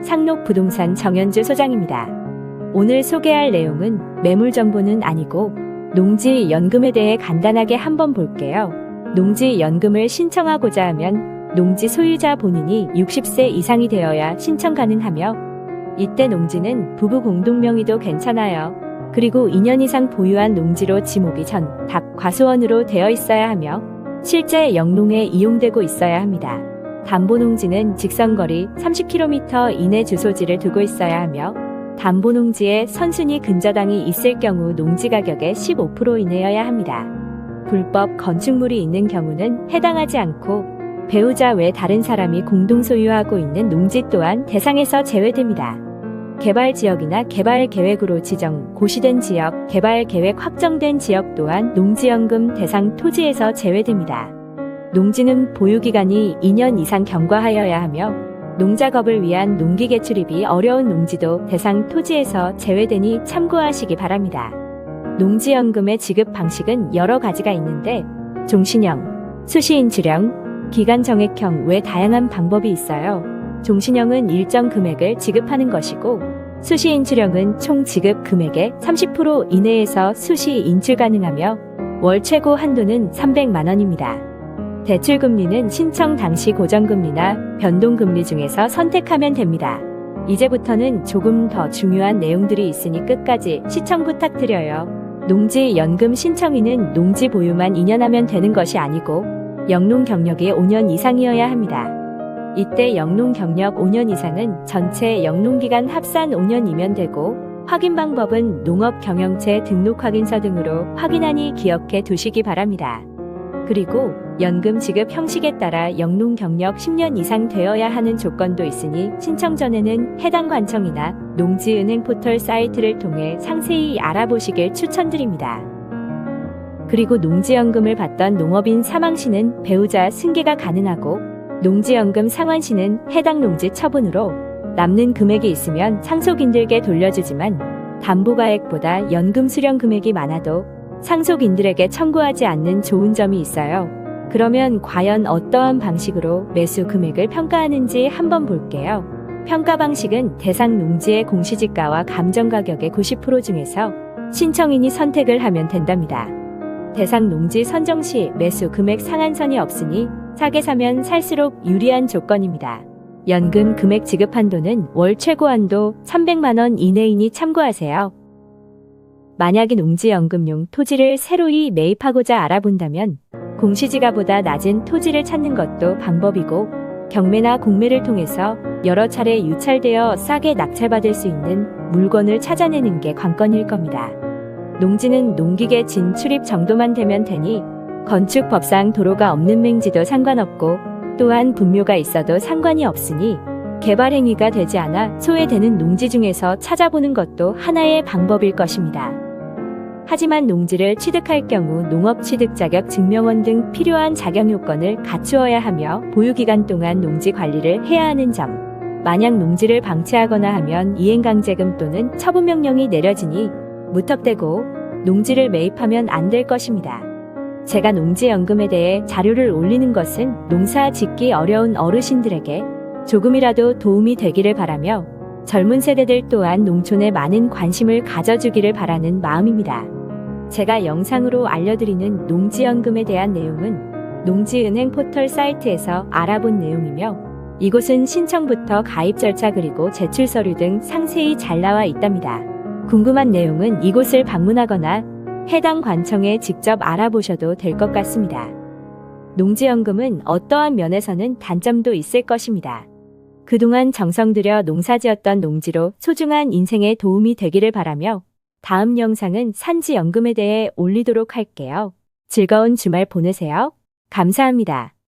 상록부동산 정현주 소장입니다. 오늘 소개할 내용은 매물 정보는 아니고 농지연금에 대해 간단하게 한번 볼게요. 농지연금을 신청하고자 하면 농지 소유자 본인이 60세 이상이 되어야 신청 가능하며 이때 농지는 부부 공동명의도 괜찮아요. 그리고 2년 이상 보유한 농지로 지목이 전답 과수원으로 되어 있어야 하며 실제 영농에 이용되고 있어야 합니다. 담보농지는 직선거리 30km 이내 주소지를 두고 있어야 하며 담보농지에 선순위 근저당이 있을 경우 농지 가격의 15% 이내여야 합니다. 불법 건축물이 있는 경우는 해당하지 않고 배우자 외 다른 사람이 공동 소유하고 있는 농지 또한 대상에서 제외됩니다. 개발지역이나 개발계획으로 지정, 고시된 지역, 개발계획 확정된 지역 또한 농지연금 대상 토지에서 제외됩니다. 농지는 보유기간이 2년 이상 경과하여야 하며 농작업을 위한 농기계 출입이 어려운 농지도 대상 토지에서 제외되니 참고하시기 바랍니다. 농지연금의 지급 방식은 여러 가지가 있는데 종신형, 수시인출형, 기간정액형 외 다양한 방법이 있어요. 종신형은 일정 금액을 지급하는 것이고 수시인출형은 총 지급 금액의 30% 이내에서 수시 인출 가능하며 월 최고 한도는 300만 원입니다. 대출금리는 신청 당시 고정금리나 변동금리 중에서 선택하면 됩니다. 이제부터는 조금 더 중요한 내용들이 있으니 끝까지 시청 부탁드려요. 농지연금 신청인은 농지 보유만 2년 하면 되는 것이 아니고 영농 경력이 5년 이상이어야 합니다. 이때 영농 경력 5년 이상은 전체 영농기간 합산 5년이면 되고 확인 방법은 농업경영체 등록확인서 등으로 확인하니 기억해 두시기 바랍니다. 그리고 연금 지급 형식에 따라 영농 경력 10년 이상 되어야 하는 조건도 있으니 신청 전에는 해당 관청이나 농지은행 포털 사이트를 통해 상세히 알아보시길 추천드립니다. 그리고 농지연금을 받던 농업인 사망 시는 배우자 승계가 가능하고 농지연금 상환 시는 해당 농지 처분으로 남는 금액이 있으면 상속인들께 돌려주지만 담보가액보다 연금 수령 금액이 많아도 상속인들에게 청구하지 않는 좋은 점이 있어요. 그러면 과연 어떠한 방식으로 매수 금액을 평가하는지 한번 볼게요. 평가 방식은 대상 농지의 공시지가와 감정가격의 90% 중에서 신청인이 선택을 하면 된답니다. 대상 농지 선정 시 매수 금액 상한선이 없으니 싸게 사면 살수록 유리한 조건입니다. 연금 금액 지급 한도는 월 최고 한도 300만 원 이내이니 참고하세요. 만약에 농지연금용 토지를 새로이 매입하고자 알아본다면 공시지가보다 낮은 토지를 찾는 것도 방법이고 경매나 공매를 통해서 여러 차례 유찰되어 싸게 낙찰받을 수 있는 물건을 찾아내는 게 관건일 겁니다. 농지는 농기계 진출입 정도만 되면 되니 건축법상 도로가 없는 맹지도 상관없고 또한 분묘가 있어도 상관이 없으니 개발 행위가 되지 않아 소외되는 농지 중에서 찾아보는 것도 하나의 방법일 것입니다. 하지만 농지를 취득할 경우 농업취득 자격 증명원 등 필요한 자격 요건을 갖추어야 하며 보유기간 동안 농지 관리를 해야 하는 점. 만약 농지를 방치하거나 하면 이행강제금 또는 처분명령이 내려지니 무턱대고 농지를 매입하면 안 될 것입니다. 제가 농지연금에 대해 자료를 올리는 것은 농사 짓기 어려운 어르신들에게 조금이라도 도움이 되기를 바라며 젊은 세대들 또한 농촌에 많은 관심을 가져주기를 바라는 마음입니다. 제가 영상으로 알려드리는 농지연금에 대한 내용은 농지은행 포털 사이트에서 알아본 내용이며 이곳은 신청부터 가입 절차 그리고 제출 서류 등 상세히 잘 나와 있답니다. 궁금한 내용은 이곳을 방문하거나 해당 관청에 직접 알아보셔도 될 것 같습니다. 농지연금은 어떠한 면에서는 단점도 있을 것입니다. 그동안 정성 들여 농사지었던 농지로 소중한 인생에 도움이 되기를 바라며 다음 영상은 산지연금에 대해 올리도록 할게요. 즐거운 주말 보내세요. 감사합니다.